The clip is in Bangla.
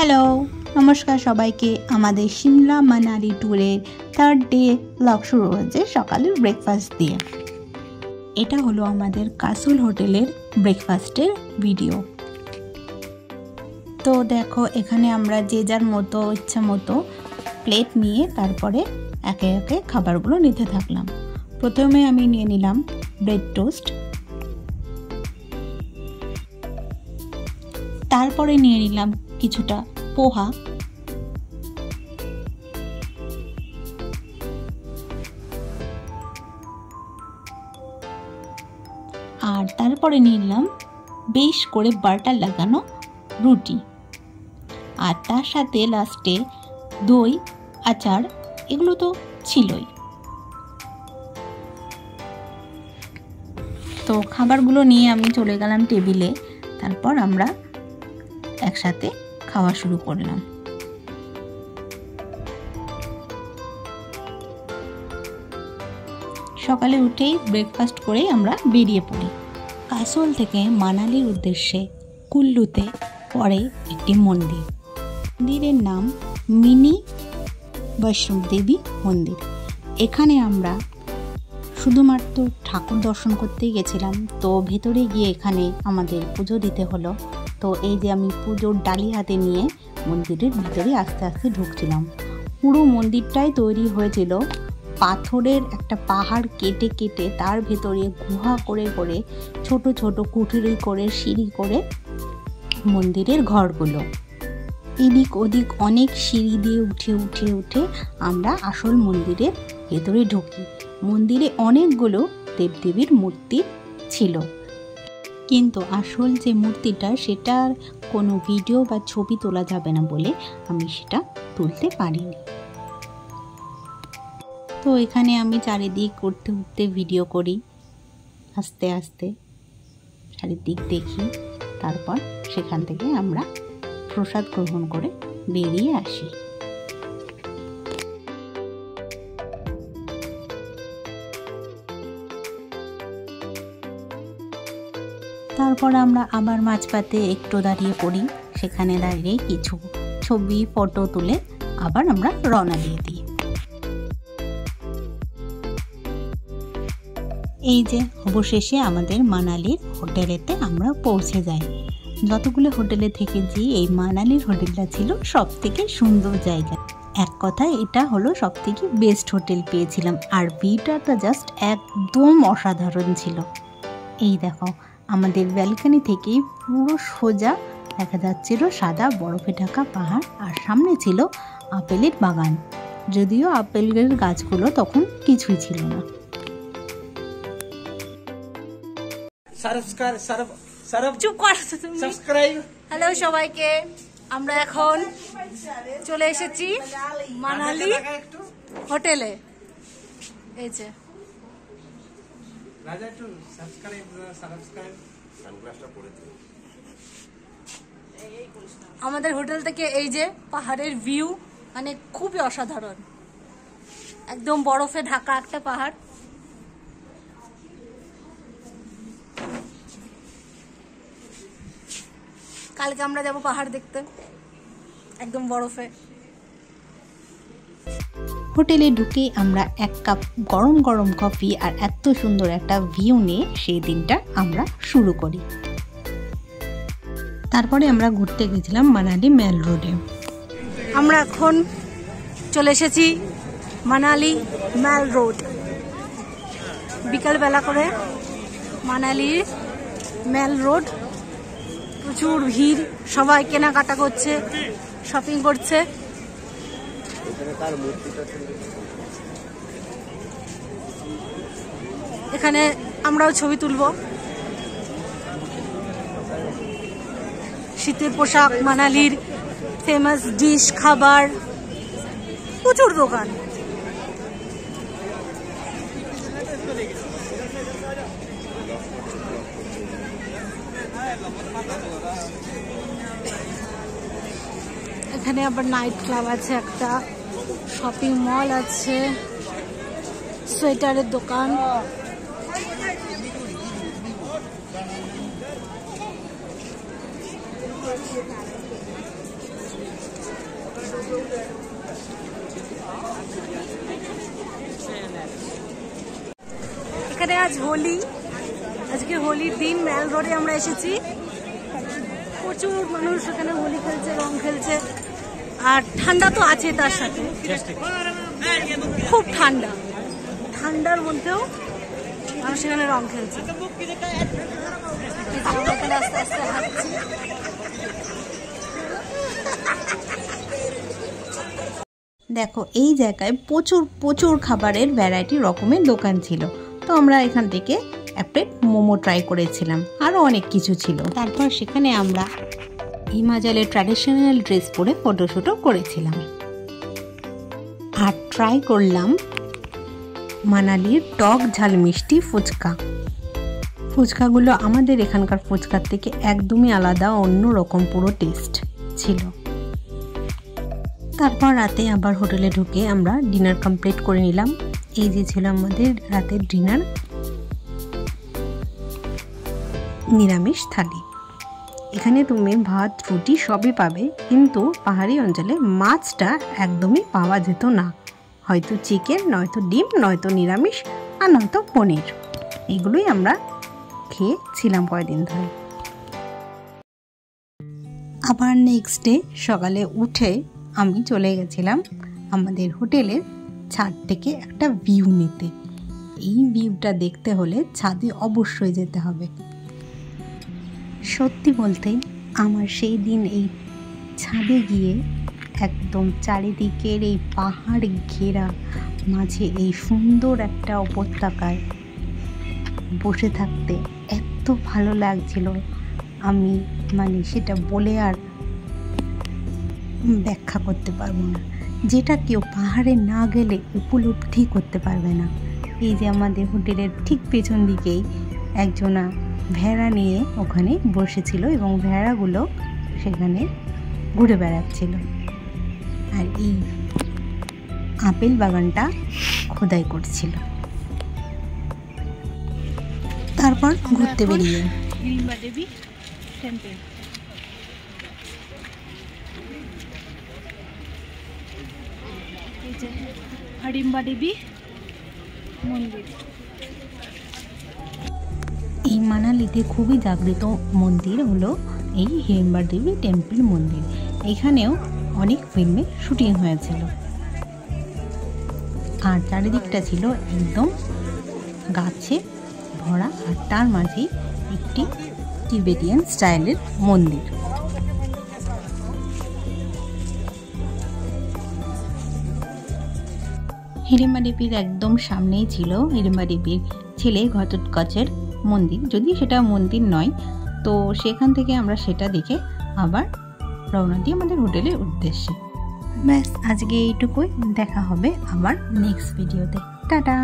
হ্যালো, নমস্কার সবাইকে। আমাদের সিমলা মানালি ট্যুরের থার্ড ডে ব্লগ শুরু হচ্ছে সকালের ব্রেকফাস্ট দিয়ে। এটা হলো আমাদের কাসল হোটেলের ব্রেকফাস্টের ভিডিও। তো দেখো, এখানে আমরা যে যার মতো ইচ্ছা মতো প্লেট নিয়ে তারপরে একে একে খাবারগুলো নিতে থাকলাম। প্রথমে আমি নিয়ে নিলাম ব্রেড টোস্ট, তারপরে নিয়ে নিলাম কিছুটা পোহা, আর তারপরে নিয়ে নিলাম বেশ করে বাটার লাগানো রুটি, আর তার সাথে লাস্টে দই, আচার, এগুলো তো ছিলই। তো খাবারগুলো নিয়ে আমি চলে গেলাম টেবিলে, তারপর আমরা একসাথে খাওয়া শুরু করলাম। সকালে উঠেই ব্রেকফাস্ট করেই আমরা বেরিয়ে পড়ি। কাসল থেকে মানালির উদ্দেশ্যে কুল্লুতে পড়ে একটি মন্দির। মন্দিরের নাম মিনি বৈষ্ণব দেবী মন্দির। এখানে আমরা শুধুমাত্র ঠাকুর দর্শন করতেই গেছিলাম। তো ভেতরে গিয়ে এখানে আমাদের পুজো দিতে হলো। তো এই যে আমি পুজোর ডালি হাতে নিয়ে মন্দিরের ভিতরে আস্তে আস্তে ঢুকছিলাম। পুরো মন্দিরটাই তৈরি হয়েছিল পাথরের একটা পাহাড় কেটে কেটে তার ভেতরে গুহা করে করে ছোট ছোট কুঠুরি করে সিঁড়ি করে মন্দিরের ঘরগুলো। এদিক ওদিক অনেক সিঁড়ি দিয়ে উঠে উঠে উঠে আমরা আসল মন্দিরের ভেতরে ঢুকি। মন্দিরে অনেকগুলো দেবদেবীর মূর্তি ছিল, কিন্তু আসল যে মূর্তিটা সেটার কোনো ভিডিও বা ছবি তোলা যাবে না বলে আমি সেটা তুলতে পারিনি। তো এখানে আমি চারিদিক উঠতে উঠতে ভিডিও করি, আস্তে আস্তে চারিদিক দেখি, তারপর সেখান থেকে আমরা প্রসাদ গ্রহণ করে বেরিয়ে আসি। তারপর আমরা আবার মাঝপথে একটু দাঁড়িয়ে পড়ি। সেখানে দাঁড়িয়ে কিছু ছবি ফটো তুলে আবার আমরা রওনা দিয়ে দিই। এই যে অবশেষে আমাদের মানালির হোটেলেতে আমরা পৌঁছে যাই। যতগুলো হোটেলে থেকেছি এই মানালির হোটেলটা ছিল সব থেকে সুন্দর জায়গা। এক কথায় এটা হলো সব থেকে বেস্ট হোটেল পেয়েছিলাম। আর ভিউটা তো জাস্ট একদম অসাধারণ ছিল। এই দেখো, আমাদের ব্যালকনি থেকেই পুরো সোজা দেখা যাচ্ছিল সাদা বরফে ঢাকা পাহাড়, আর সামনে ছিল আপেলের বাগান। যদিও আপেলের গাছগুলো তখন কিছুই ছিল না। হ্যালো সবাইকে, আমরা এখন চলে এসেছি মানালি হোটেলে। এই যে আমাদের হোটেল থেকে এই যে পাহাড়ের ভিউ, মানে খুবই অসাধারণ। একদম বরফে ঢাকা একটা পাহাড়। কালকে আমরা যাব পাহাড় দেখতে, একদম বরফে। হোটেলে ঢুকে আমরা এক কাপ গরম গরম কফি আর এত সুন্দর একটা ভিউ নিয়ে সেই দিনটা আমরা শুরু করি। তারপরে আমরা ঘুরতে গেছিলাম মানালি মেল রোডে। আমরা এখন চলে এসেছি মানালি মেল রোড। বিকালবেলা করে মানালির মেল রোড, প্রচুর ভিড়, সবাই কেনাকাটা করছে, শপিং করছে। এখানে আমরাও ছবি তুলব। শীতের পোশাক, মানালির ফেমাস ডিশ, খাবার, প্রচুর দোকান। এখানে আবার নাইট ক্লাব আছে, একটা শপিং মল আছে, সোয়েটারের দোকান। এখানে আজ হোলি, আজকে হোলির দিন ম্যাল রোডে আমরা এসেছি। প্রচুর মানুষ এখানে হোলি খেলছে, রং খেলছে, আর ঠান্ডা তো আছে তার সাথে, খুব ঠান্ডা। ঠান্ডার মধ্যেও মানুষ এখানে রং খেলছে। আস্তে আস্তে হাঁটছি। দেখো এই জায়গায় প্রচুর প্রচুর খাবারের ভ্যারাইটি রকমের দোকান ছিল। তো আমরা এখান থেকে এক প্লেট মোমো ট্রাই করেছিলাম, আরও অনেক কিছু ছিল। তারপর সেখানে আমরা হিমাচলের ট্র্যাডিশনাল ড্রেস পরে ফটোশ্যুটও করেছিলাম। আর ট্রাই করলাম মানালির টক ঝাল মিষ্টি ফুচকা। ফুচকাগুলো আমাদের এখানকার ফুচকার থেকে একদমই আলাদা, অন্য রকম পুরো টেস্ট ছিল। তারপর রাতে আবার হোটেলে ঢুকে আমরা ডিনার কমপ্লিট করে নিলাম। এই যে ছিল আমাদের রাতের ডিনার, নিরামিষ থালি। এখানে তুমি ভাত রুটি সবই পাবে, কিন্তু পাহাড়ি অঞ্চলে মাছটা একদমই পাওয়া যেত না। হয়তো চিকেন, নয়তো ডিম, নয়তো নিরামিষ, আর নয়তো পনির। এগুলোই আমরা খেয়েছিলাম কয়েকদিন ধরে। আবার নেক্সট ডে সকালে উঠে আমি চলে গেছিলাম আমাদের হোটেলের ছাদ থেকে একটা ভিউ নিতে। এই ভিউটা দেখতে হলে ছাদে অবশ্যই যেতে হবে। সত্যি বলতে আমার সেই দিন এই ছাদে গিয়ে একদম চারিদিকের এই পাহাড় ঘেরা মাঝে এই সুন্দর একটা উপত্যকায় বসে থাকতে এত ভালো লাগছিল, আমি সেটা বলে আর ব্যাখ্যা করতে পারবো না, যেটা কেউ পাহাড়ে না গেলে উপলব্ধি করতে পারবে না। এই যে আমাদের হোটেলের ঠিক পেছন দিকেই একজনা ভেড়া নিয়ে ওখানে বসেছিল এবং ভেড়াগুলো সেখানে ঘুরে বেড়াচ্ছিল, আর এই আপেল বাগানটা খোদাই করছিল। তারপর ঘুরতে বেরিয়ে হিড়িম্বা দেবী টেম্পল। হিড়িম্বা দেবী মন্দির। এই মানালিতে খুবই জাগ্রত মন্দির হলো এই হিড়িম্বা দেবী টেম্পল মন্দির। এখানেও অনেক ফিল্মে শুটিং হয়েছিল, আর চারিদিকটা ছিল একদম গাছে ভরা, আর তার মাঝে একটি টিবেটিয়ান স্টাইলের মন্দির। হিড়িম্বা দেবীর একদম সামনেই ছিল হিড়িম্বা দেবীর ছেলে ঘটোৎকচের মন্দির, যদি সেটা মন্দির নয়। তো সেখান থেকে আমরা সেটা দেখে আবার রওনা দিই আমাদের হোটেলের উদ্দেশ্যে। ব্যাস আজকে এইটুকুই, দেখা হবে আবার নেক্সট ভিডিওতে। টাটা।